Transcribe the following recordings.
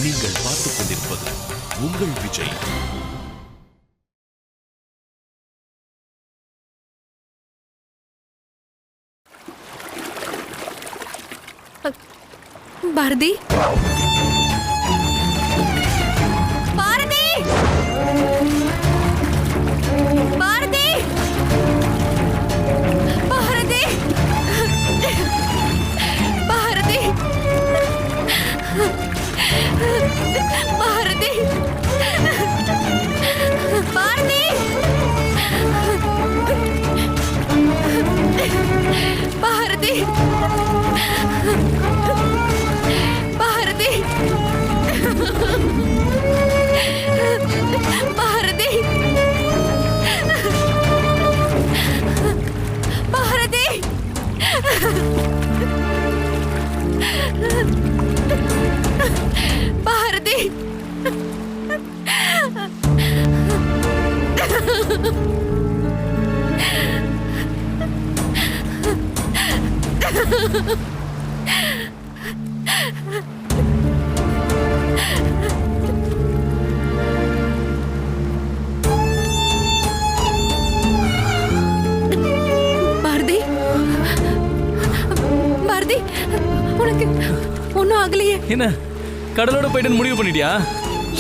நீங்கள் பார்த்துக் கொண்டிருப்பது உங்கள் விஜய். பாரதி, பாரதி, பாரதி, பாரதி, பாரதி, பாரதி, பாரதி, பாரதி, பாரதி, பாரதி, பாரதி, பாரதி, பாரதி, பாரதி, உனக்கு ஒன்னும் ஆகலையே? என்ன கடலோட போயிட்டு முடிவு பண்ணிட்டியா?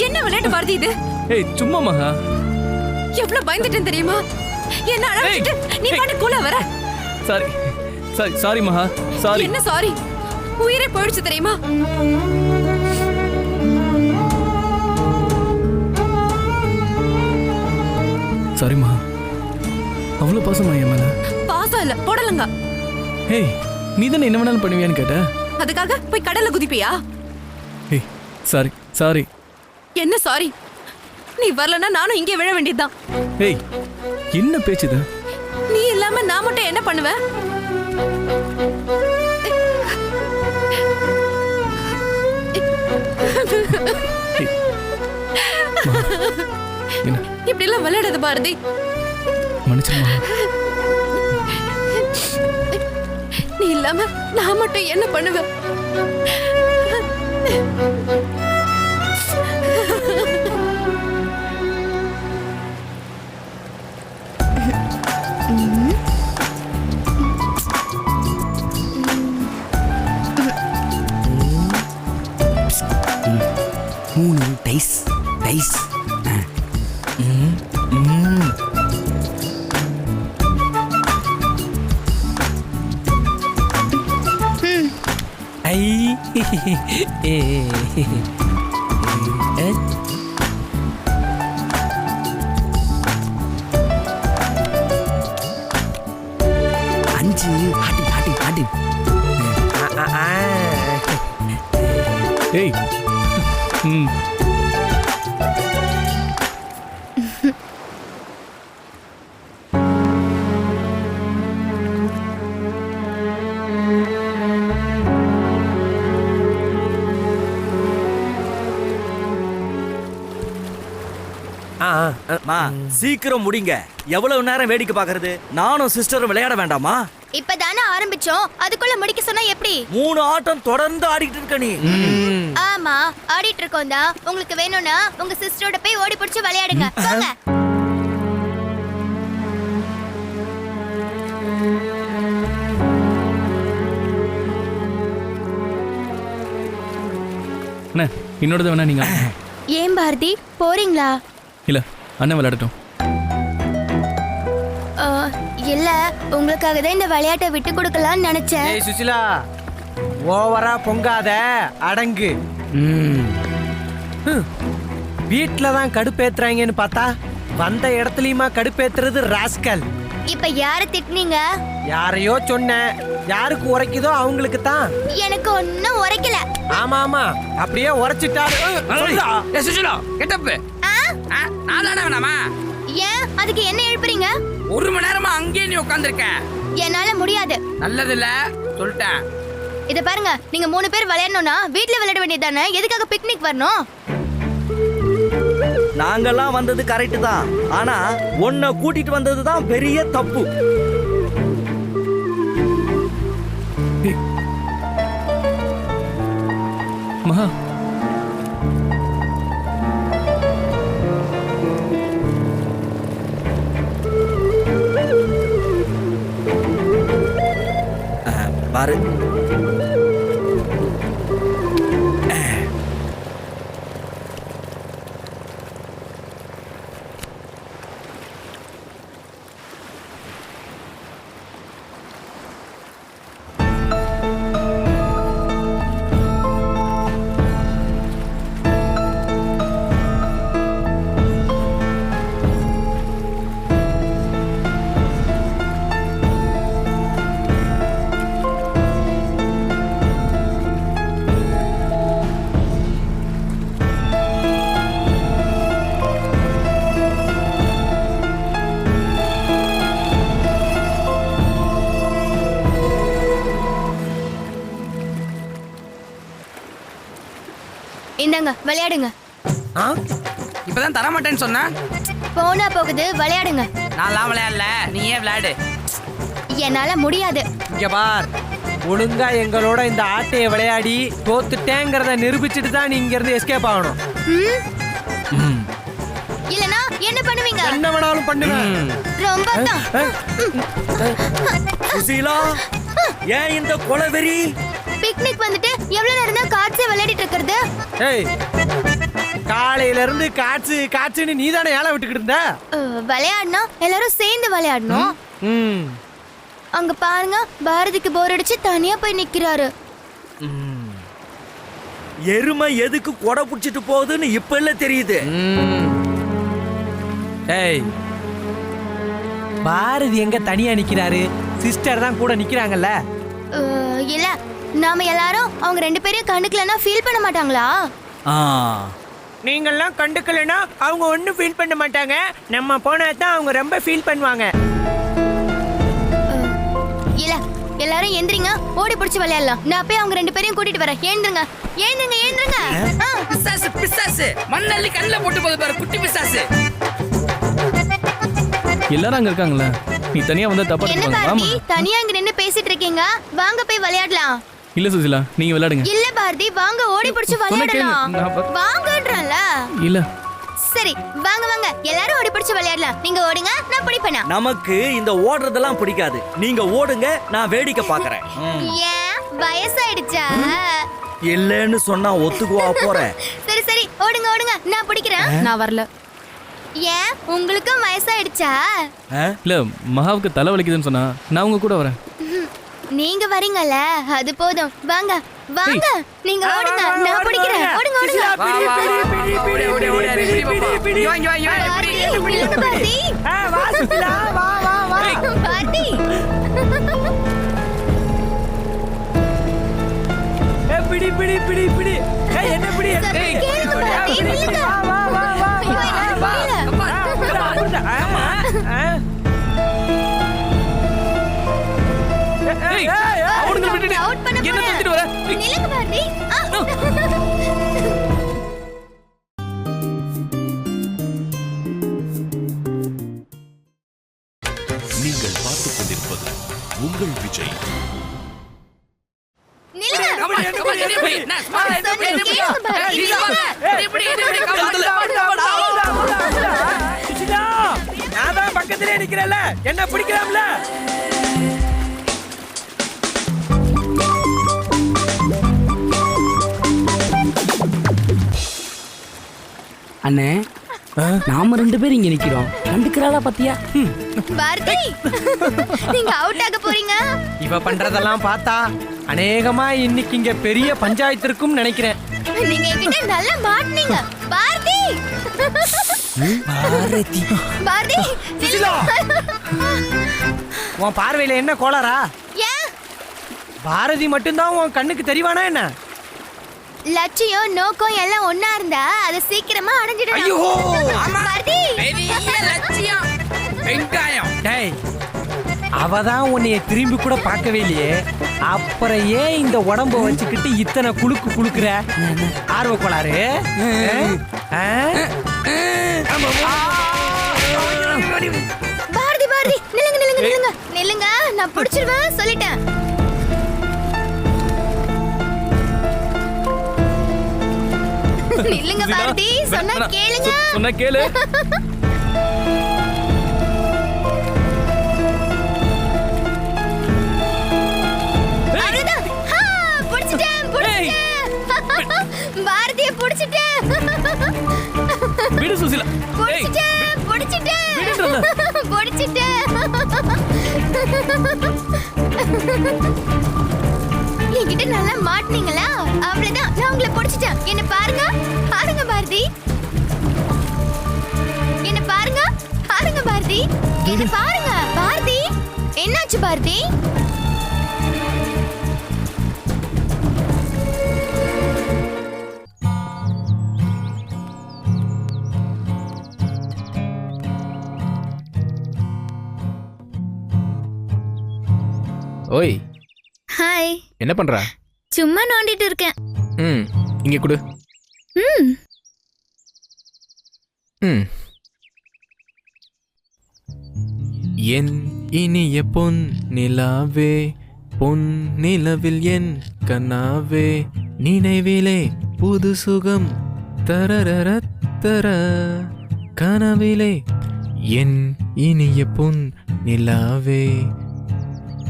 என்ன விளையாட்டு பாரதி இது? ஏய் சும்மா மகா. எவ்வளவு பயந்துட்டேன் தெரியுமா? என்ன அழைச்சிட்டு நீ பாட்டு கூட வர? சாரி சாரி சாரி மகா, சாரி. என்ன சாரி? உயிரே போயிடுச்சு தெரியுமா? சாரி மகா, அவ்வளவு பாசமா என் மேல? பாசம் இல்ல, போடலங்க. ஏய் நீ தானே என்ன வேணாலும் பண்ணுவியான்னு கேட்ட. அதுக்காக போய் கடல்ல குதிப்பியா? ஏய் சாரி சாரி. என்ன சாரி? நீ வரலன்னா நானும் இங்கே விழ வேண்டியதுதான். ஏய் என்ன பேச்சுது? நீ இல்லாம நான் மட்டும் என்ன பண்ணுவேன்? இப்படி எல்லாம் விளையாடாத பாரதி. மன்னிச்சிருமா. நீ இல்லாம நான் மட்டும் என்ன பண்ணுவேன்? Dice dice. ஐ 5 ஹாட்டி ஹாட்டி ஹாட்டி. ஏய் சீக்கிரம் முடிங்க. எவ்வளவு நேரம் வேடிக்கை பாக்குறது? நானும் சிஸ்டரும் விளையாட வேண்டாமா? இப்பதானே ஆரம்பிச்சோம், அதுக்குள்ள முடிக்க சொன்னா எப்படி? 3 ஆட்டம் தொடர்ந்து ஆடிட்டு இருக்க நீ. ஆமா ஆடிட்டு இருக்கோம் தான். உங்களுக்கு வேணும்னா உங்க சிஸ்டரோட போய் ஓடி பிடிச்சு விளையாடுங்க. போங்க. அண்ணா என்னோடது வேணா நீங்க. ஏன் பாரதி போறீங்களா? இல்ல அண்ணன் விளையாடட்டும். இல்ல உங்களுக்காக தான் இந்த விளையாட்டை விட்டு கொடுக்கலாம்னு நினைச்சேன். ஏய் சுசிலா, ஓவரா பொங்காத, அடங்கு. வீட்ல தான் கடுப்பேத்துறாங்கன்னு பார்த்தா வந்த இடத்துலயுமா கடுப்பேத்துறது ராஸ்கல். இப்ப யார திட்டுனீங்க? யாரையோ சொன்னேன். யாருக்கு உரைக்குதோ அவங்களுக்கு தான். எனக்கு ஒன்னும் உரைக்கல. ஆமா ஆமா அப்படியே உரைச்சிட்டாரு. சுசிலா கெட்டப்பு. நான் தானே வேணாமா? ஏன் அதுக்கு என்ன எழுப்புறீங்க? 1 மணி நேரமா அங்கேயே நீ உட்காந்துருக்க. என்னால முடியாது. நல்லது இல்ல சொல்லிட்டேன். இத பாருங்க, நீங்க 3 பேர் விளையாடணும்னா வீட்ல விளையாட வேண்டியதானே. எதுக்காக பிக்னிக் வரணும்? நாங்கெல்லாம் வந்தது கரெக்ட் தான். ஆனா உன்னை கூட்டிட்டு வந்தது தான் பெரிய தப்பு. மகா பாரு. இந்தாங்க விளையாடுங்க. ஆ? இப்பதான் தர மாட்டேன்னு சொன்னா போனா போகுது, விளையாடுங்க. நான்லாம் விளையாடல, நீயே விளையாடு. என்னால முடியாது. இங்க பார், ஒழுங்கா எங்களோட இந்த ஆட்டையை விளையாடி தோத்துட்டேங்கிறத நிரூபிச்சுட்டு தான் நீ இங்க இருந்து எஸ்கேப் ஆகணும். இல்லனா என்ன பண்ணுவீங்க? என்ன வேணாலும் பண்ணுவேன். ரொம்ப தான். சுசீலா, ஏன் இந்த கொலவெறி? பிக்னிக் வந்துட்டு எவ்வளவு நேரம் தான் காட்சி விளையாடிட்டு இருக்கிறது? ஏய், காலையில இருந்து காட்சின்னு நீ தானே ஏழை விட்டுக்கிட்டு இருந்த. விளையாடணும், எல்லாரும் சேர்ந்து விளையாடணும். ம். அங்க பாருங்க, பாரதிக்கு போர் அடிச்சு தனியா போய் நிக்கிறாரு. எருமை எதுக்கு கொடை புடிச்சிட்டு போகுதுன்னு இப்ப இல்ல தெரியுது. ஏய், பாரதி எங்க தனியா நிக்கிறாரு? சிஸ்டர் தான் கூட நிக்கிறாங்கல்ல. இல்ல, நாம எல்லாரும் அவங்க ரெண்டு பேரையும் கண்டுக்கலன்னா ஃபீல் பண்ண மாட்டாங்களா? நீங்கெல்லாம் கண்டுக்கலனா அவங்க ஒன்றும் ஃபீல் பண்ண மாட்டாங்க. நம்ம போனா தான் அவங்க ரொம்ப ஃபீல் பண்ணுவாங்க. இல்ல, எல்லாரும் எந்திரிங்க, ஓடி பிடிச்சு விளையாடலாம். நான் போய் அவங்க ரெண்டு பேரையும் கூட்டிட்டு வரேன். ஏந்துங்க ஏந்துங்க ஏந்துங்க. பிசாசு பிசாசு, மண்ணள்ளி கண்ணில் போட்டு போது பாரு, குட்டி பிசாசு. எல்லாரும் அங்க இருக்காங்களா? நீ தனியா வந்தா தப்பா என்ன இருப்பாங்க. பாரதி, தனியா இங்க நின்னு பேசிட்டு இருக்கீங்க? வாங்க போய் விளையாடலாம். இல்ல சுசிலா, நீங்க விளையாடுங்க. இல்ல பாரதி, வாங்க ஓடி பிடிச்சு விளையாடலாம். வாங்கன்றல. இல்ல சரி, வாங்க வாங்க, எல்லாரும் ஓடி பிடிச்சு விளையாடலாம். நீங்க ஓடுங்க, நான் பிடிப்பேனா. நமக்கு இந்த ஓடுறதெல்லாம் பிடிக்காது. நீங்க ஓடுங்க, நான் வேடிக்கை பாக்குறேன். ஏன் வயசாயிடுச்சா? இல்லன்னு சொன்னா ஒத்துக்குவா போறேன். சரி சரி, ஓடுங்க ஓடுங்க, நான் பிடிக்கிறேன். நான் வரல. ஏன் உங்களுக்கும் வயசாயிடுச்சா? இல்ல, மகாவுக்கு தலை வலிக்குதுன்னு சொன்னா நான் உங்க கூட வரேன். நீங்க வரீங்கல்ல, அது போதும். வாங்க வாங்க, நீங்க ஓடுங்க, நான் பிடிக்கிறேன். ஓடுங்க ஓடுங்க. வா, வா, வா, ஓடி, ஓடி, ஓடி, ஓடி, பிடி, பாப்பா. இங்க வா, இங்க வா, இங்க வா, பாரதி, பிடி, நில்லுங்க பாரதி. வா சுசிலா, வா வா வா. பாரதி. பிடி பிடி பிடி பிடி. ஏய், என்ன பிடி? சரி, கேளுங்க பாரதி, நில்லுங்க. வா வா வா. ஐயோ, என்னால வா, முடியல. அப்பா, அப்பா. அவனுங்களை விட்டுட்டு அவுட் பண்ண என்ன போறேன். தூக்கிட்டு வர? நில்லுங்க பாரதி. நீங்கள் பார்த்துக் கொண்டிருப்பது உங்கள் விஜய். நில்லுங்க. கபடி, கபடி, இது எப்படி? நான் smart ஆ இது எப்படி, இது எப்படி? கேளுங்க பாரதி, இது பாரு, இது எப்படி, இது எப்படி, கபடி, சுசிலா, நான் தான் பக்கத்திலே நிக்கிறேன்ல, என்ன பிடிக்கலாம்ல? அண்ணே, நாம ரெண்டு பேரும் இங்க நிக்கிறோம். கண்டுக்கிறாளா பாத்தியா? பாரதி, நீங்க அவுட் ஆக போறீங்க. இவ பண்றதெல்லாம் பார்த்தா அநேகமா இன்னைக்கு இங்க பெரிய பஞ்சாயத்து நினைக்கிறேன். நீங்க என்கிட்ட நல்லா மாட்டீங்க. பாரதி, பாரதி, பாரதி, சுசிலா, உன் பார்வையில என்ன கோளாரா? ஏன் பாரதி மட்டும்தான் உன் கண்ணுக்கு தெரிவானா என்ன? லட்சியம் நோக்கம் எல்லாம் ஒண்ணா இருந்தா அதை சீக்கிரமா அடைஞ்சிடலாம். ஐயோ, ஆமா. பாரதி, பெரிய லட்சியம், வெங்காயம். டேய், அவதான் உன்னைய திரும்பி கூட பார்க்கவே இல்லையே. அப்புறம் ஏன் இந்த உடம்ப வச்சுக்கிட்டு இத்தனை குலுக்கு குலுக்குற? ஆர்வ கோளாறு? பாரதி, பாரதி, நில்லுங்க நில்லுங்க நில்லுங்க நில்லுங்க, நான் பிடிச்சிருவேன் சொல்லிட்டேன். நில்லுங்க பாரதி, சொன்னா கேளுங்க. சொன்னா கேளு. பாரதியை புடிச்சிட்டேன். விடு சுசிலா. ஏய், புடிச்சிட்டேன். விடுன்றல. புடிச்சிட்டேன். என்கிட்ட நல்லா மாட்டினீங்களா? அவ்வளவுதான், நான் உங்களை புடிச்சிட்டேன். என்ன பாருங்க, பாருங்க பாரதி, என்ன பாருங்க, பாருங்க பாரதி, என்ன பாருங்க பாரதி. என்னாச்சு பாரதி? ஓய், ஹாய். என்ன பண்ற? சும்மா நோண்டிட்டு இருக்கேன். ம், இங்க கொடு. ம். ம். என் இனிய பொன் நிலாவே, பொன் நிலவில் என் கண்ணாவே, நினைவிலே புது சுகம் தரரர தர கனவிலே. என் இனிய பொன் நிலாவே,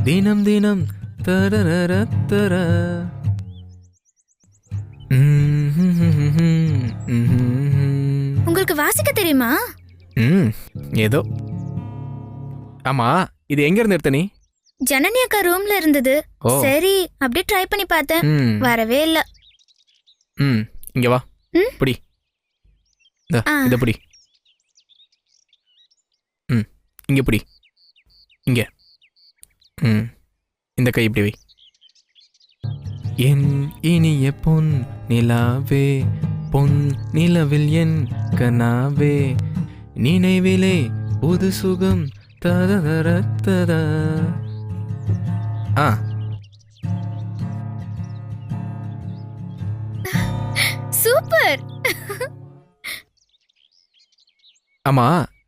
தினம் தினம் தரரர தர. உங்களுக்கு வாசிக்க தெரியுமா? ம், ஏதோ. ஆமா, இது எங்க இருந்து எடுத்த நீ? ஜனனி அக்கா ரூம்ல இருந்தது. ஓ. சரி, அப்படியே ட்ரை பண்ணி பார்த்தேன். ம். வரவே இல்ல. ம், இங்க வா. ம்? பிடி. ஆ. இத பிடி. ம், இங்க பிடி. இங்க. ம், இந்த கை இப்படி வை. என் இனிய பொன் நிலாவே, பொன் நிலவில் என் கனாவே, நினைவிலே புது சுகம் தரதர தர. ஆ, சூப்பர். ஆமா,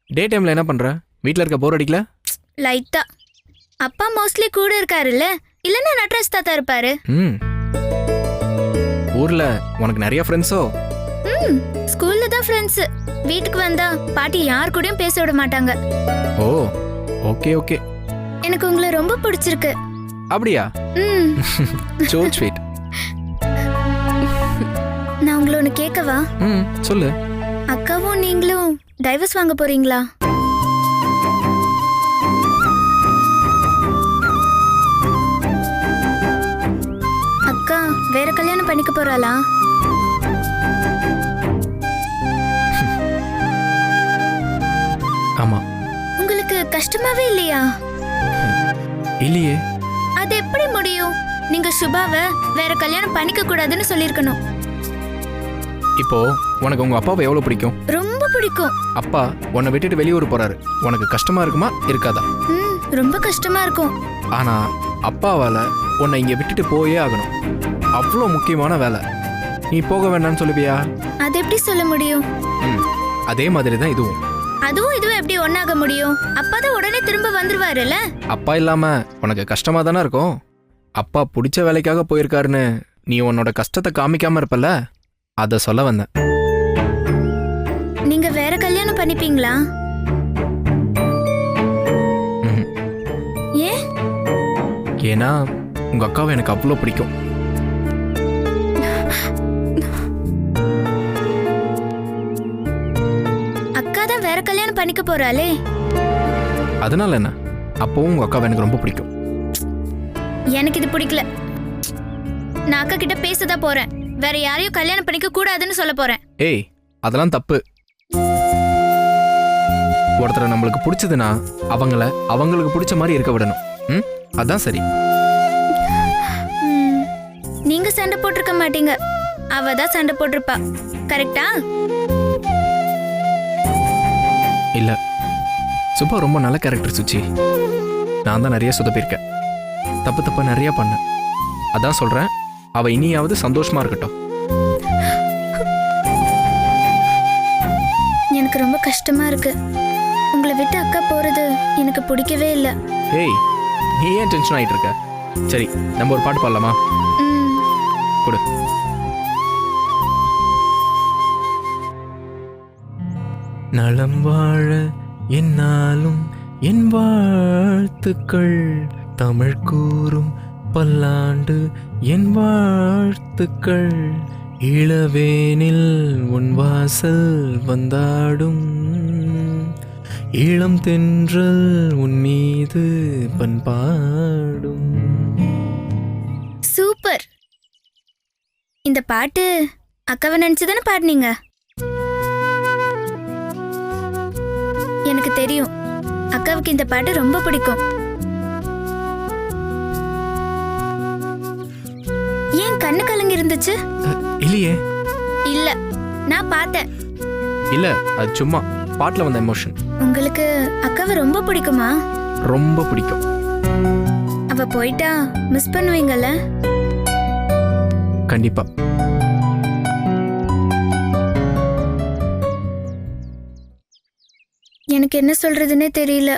டே டைம்ல என்ன பண்ற? வீட்ல இருக்க போர் அடிக்கல? லைட்டா. அப்பா மோஸ்ட்லி கூட இருக்காருல்ல, இல்லன்னா நட்ராஜ் தாத்தா இருப்பாரு. ம், ஊர்ல உனக்கு நிறைய ஃப்ரெண்ட்ஸோ? ம், ஸ்கூல்ல தான் ஃப்ரெண்ட்ஸ். வீட்டுக்கு வந்தா பாட்டி யார் கூடயும் பேச விட மாட்டாங்க. ஓ, ஓகே ஓகே. எனக்கு உங்களை ரொம்ப பிடிச்சிருக்கு. அப்படியா? ம். So sweet. நான் உங்களை ஒன்று கேட்கவா? ம், சொல்லு. அக்காவும் நீங்களும் டைவர்ஸ் வாங்க போறீங்களா? அக்கா வேற கல்யாணம் பண்ணிக்க போறாளா? ஆமா. உங்களுக்கு கஷ்டமாவே இல்லையா? இல்லையே. அது எப்படி முடியும்? நீங்க சுபாவை வேற கல்யாணம் பண்ணிக்க கூடாதுன்னு சொல்லிருக்கணும். இப்போ உனக்கு உங்க அப்பாவை எவ்வளவு பிடிக்கும்? ரொம்ப பிடிக்கும். அப்பா உன்னை விட்டுட்டு வெளியூர் போறாரு, உனக்கு கஷ்டமா இருக்குமா இருக்காதா? ம், ரொம்ப கஷ்டமா இருக்கும். ஆனா அப்பாவால உன்னை இங்க விட்டுட்டு போயே ஆகணும். அவ்வளோ முக்கியமான வேலை. நீ போக வேண்டாம்னு சொல்லுவியா? அது எப்படி சொல்ல முடியும்? ம், அதே மாதிரி தான் இதுவும். அதுவும் இதுவும் எப்படி ஒண்ணாக முடியும்? அப்பா தான் உடனே திரும்ப வந்துருவாருல்ல. அப்பா இல்லாம உனக்கு கஷ்டமா தானே இருக்கும். அப்பா பிடிச்ச வேலைக்காக போயிருக்காருன்னு நீ உன்னோட கஷ்டத்தை காமிக்காம இருப்பல, அத சொல்ல வந்தேன். நீங்க வேற கல்யாணம் பண்ணிப்பீங்களா? ம்ஹும். ஏன்? ஏன்னா உங்க அக்காவை எனக்கு அவ்வளோ பிடிக்கும். அக்கா தான் வேற கல்யாணம் பண்ணிக்க போறாளே. அதனால என்ன? அப்பவும் உங்க அக்காவை எனக்கு ரொம்ப பிடிக்கும். எனக்கு இது பிடிக்கல. நான் அக்கா கிட்ட பேசதான் போறேன். வேற யாரையும் கல்யாணம் பண்ணிக்க கூடாதுன்னு சொல்ல போறேன். ஏய், அதெல்லாம் தப்பு. ஒருத்தரை நம்மளுக்கு பிடிச்சதுன்னா அவங்களுக்கு பிடிச்ச மாதிரி இருக்க விடணும். ம், அதான் சரி. ம், நீங்க சண்டை போட்டிருக்க மாட்டீங்க, அவ தான் சண்டை போட்டிருப்பா. கரெக்டா? இல்ல, சுப்பா ரொம்ப நல்ல கேரக்டர் சுச்சி. நான் தான் நிறைய சொதப்பிருக்கேன். தப்பா நிறைய பண்ணேன். அதான் சொல்றேன், அவ இனியாவது சந்தோஷமா இருக்கட்டும். எனக்கு ரொம்ப கஷ்டமா இருக்கு. உங்களை விட்டு அக்கா போறது எனக்கு பிடிக்கவே இல்லை. ஏய், நீ ஏன் டென்ஷன் ஆயிட்டு இருக்க? சரி, நம்ம ஒரு பாட்டு பாடலாமா? ம். கொடு. நலம் வாழ என்னாலும் என் வாழ்த்துக்கள், தமிழ் கூறும் பல்லாண்டு என் வாழ்த்துக்கள், இளவேனில் உன் வாசல் வந்தாடும், இளம் தென்றல் உன் மீது பண்பாடும். சூப்பர். இந்த பாட்டு அக்காவை நினைச்சுதானே பாடுனீங்க? எனக்கு தெரியும் அக்காவுக்கு இந்த பாட்டு ரொம்ப பிடிக்கும். ஏன் கண்ணு கலங்கி இருந்துச்சு? இல்லையே. இல்ல, நான் பார்த்தேன். இல்ல, அது சும்மா பாட்டுல வந்த எமோஷன். உங்களுக்கு அக்காவை ரொம்ப பிடிக்குமா? ரொம்ப பிடிக்கும். அவ போயிட்டா மிஸ் பண்ணுவீங்கல்ல? கண்டிப்பா. எனக்கு என்ன சொல்றதுன்னே தெரியல.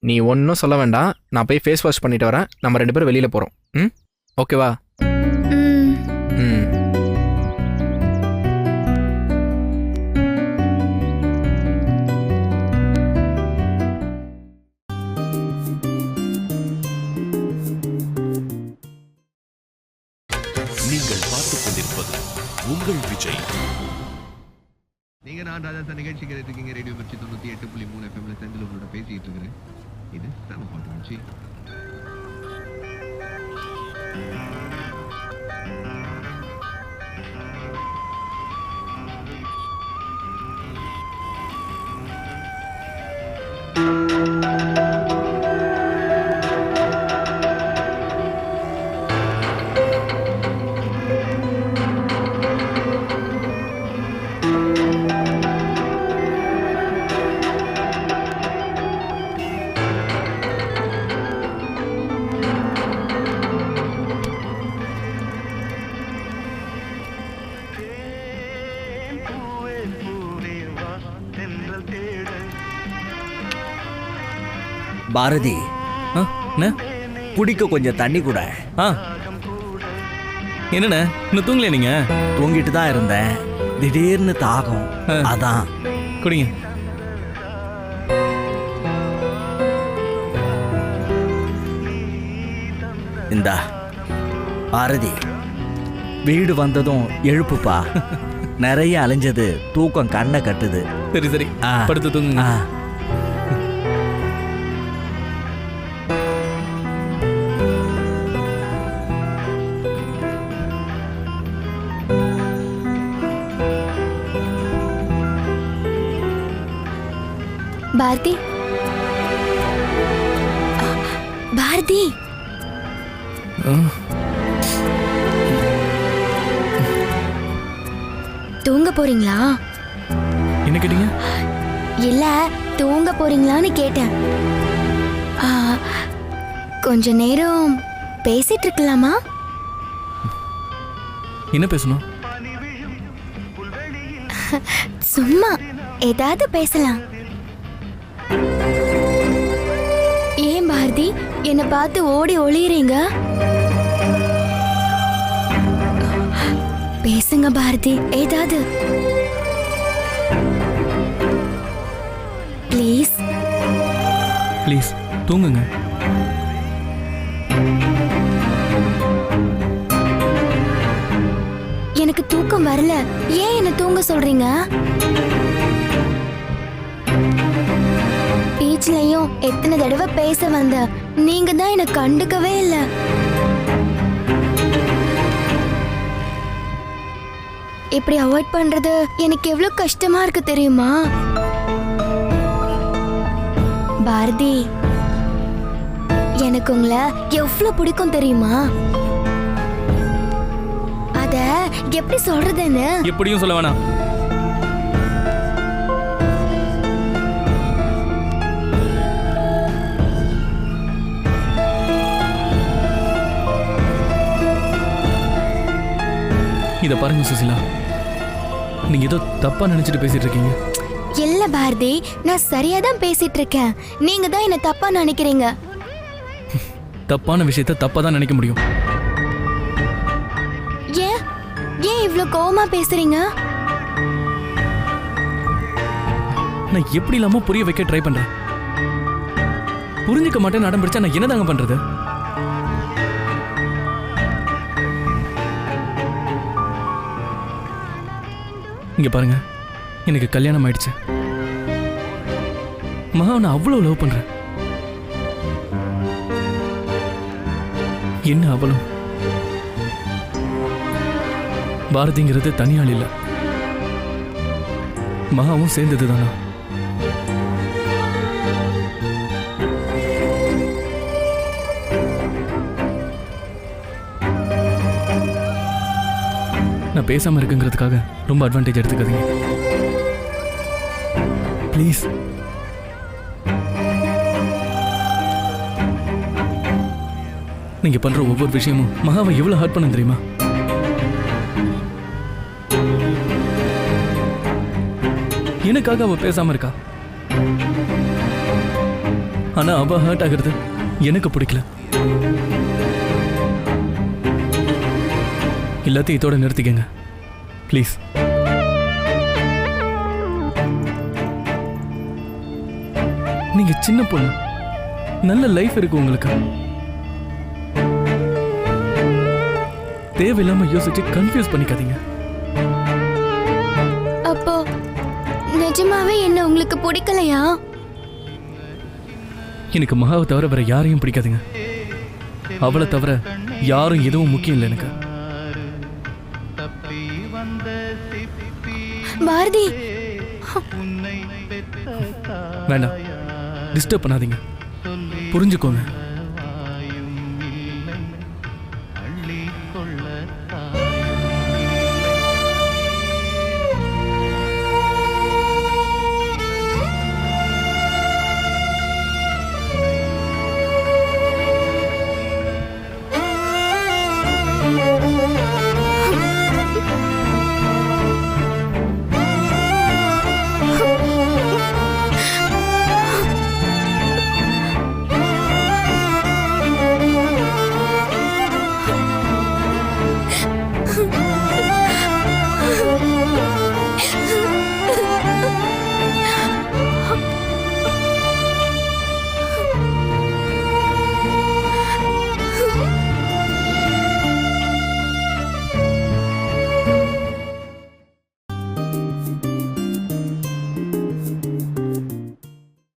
நீ ஒன்றும் சொல்ல வேண்டாம், நான் போய் ஃபேஸ் வாஷ் பண்ணிட்டு வரேன். நம்ம 2 பேரும் வெளியில போறோம். ம், ஓகேவா? ம். ம். நீங்கள் பார்த்துக் கொண்டிருப்பது உங்கள் விஜய். நீங்க நான் ராஜா நிகழ்ச்சி கேட்டுட்டு இருக்கீங்க. ரேடியோ மிர்ச்சி 98.3 FM செந்தில் உங்களோட பேசிட்டு இருக்கிறேன். இது நம்ம பாட்டு மிர்ச்சி. பாரதி, ஆ என்ன? குடிக்க கொஞ்சம் தண்ணி கூட. ஆ என்னண்ணே, இன்னும் தூங்கலையா நீங்க? தூங்கிட்டு தான் இருந்தேன், திடீர்னு தாகம், அதான். குடிங்க. இந்தா பாரதி, வீடு வந்ததும் எழுப்புப்பா. நிறைய அலைஞ்சது, தூக்கம் கண்ணை கட்டுது. சரி சரி, படுத்து தூங்குங்க. பாரதி, பாரதி, தூங்க போறீங்களா? என்ன கேட்டீங்க? இல்ல, தூங்க போறீங்களான்னு கேட்டேன். கொஞ்ச நேரம் பேசிட்டு இருக்கலாமா? என்ன பேசணும்? சும்மா ஏதாவது பேசலாம். ஏன் பாரதி என்னை பார்த்து ஓடி ஒளியறீங்க? பேசுங்க பாரதி, ஏதாவது ப்ளீஸ். ப்ளீஸ் தூங்குங்க. எனக்கு தூக்கம் வரல. ஏன் என்ன தூங்க சொல்றீங்க? பீச்லயும் எத்தனை தடவை பேச வந்த, நீங்க தான் என்ன கண்டுக்கவே இல்லை. இப்படி அவாய்ட் பண்றது எனக்கு எவ்வளவு கஷ்டமா இருக்கு தெரியுமா? பாரதி, எனக்கு உங்களை எவ்வளவு பிடிக்கும் தெரியுமா? அத எப்படி சொல்றதுன்னு எப்படியும் சொல்ல வேணாம். இத பாருங்க சுசிலா, நீங்க ஏதோ தப்பா நினைச்சிட்டு பேசிட்டு இருக்கீங்க. இல்ல பாரதி, நான் சரியா தான் பேசிட்டு இருக்கேன். நீங்க தான் என்ன தப்பா நினைக்கிறீங்க. தப்பான விஷயத்த தப்பா தான் நினைக்க முடியும். ஏன் ஏன் இவ்ளோ கோவமா பேசுறீங்க? நான் எப்படி இல்லாம புரிய வைக்க ட்ரை பண்றேன். புரிஞ்சுக்க மாட்டேன்னு அடம் பிடிச்சா நான் என்னதாங்க பண்றது? இங்க பாருங்க, எனக்கு கல்யாணம் ஆயிடுச்சு. மகா நான் அவ்வளோ லவ் பண்றேன். என்ன அவளும் பாரதிங்கிறது தனியாள் இல்ல, மகாவும் சேர்ந்தது தானா? நான் பேசாம இருக்குங்கிறதுக்காக ரொம்ப அட்வான்டேஜ் எடுத்துக்காதீங்க ப்ளீஸ். நீங்க பண்ற ஒவ்வொரு விஷயமும் மகாவை எவ்வளவு ஹர்ட் பண்ண தெரியுமா? எனக்காக அவ பேசாம இருக்கா, ஆனா அவ ஹர்ட் ஆகிறது எனக்கு பிடிக்கல. எல்லாத்தையும் இதோட நிறுத்திக்கங்க ப்ளீஸ். நீங்க சின்ன பொண்ணு, நல்ல லைஃப் இருக்கு உங்களுக்கு. தேவையில்லாம யோசிச்சு கன்ஃபியூஸ் பண்ணிக்காதீங்க. அப்போ நிஜமாவே என்ன உங்களுக்கு பிடிக்கலையா? எனக்கு மகாவை தவிர வேற யாரையும் பிடிக்காதுங்க. அவளை தவிர யாரும் எதுவும் முக்கியம் இல்லை எனக்கு. பாரதி, வேண்டாம், டிஸ்டர்ப் பண்ணாதீங்க, புரிஞ்சுக்கோங்க.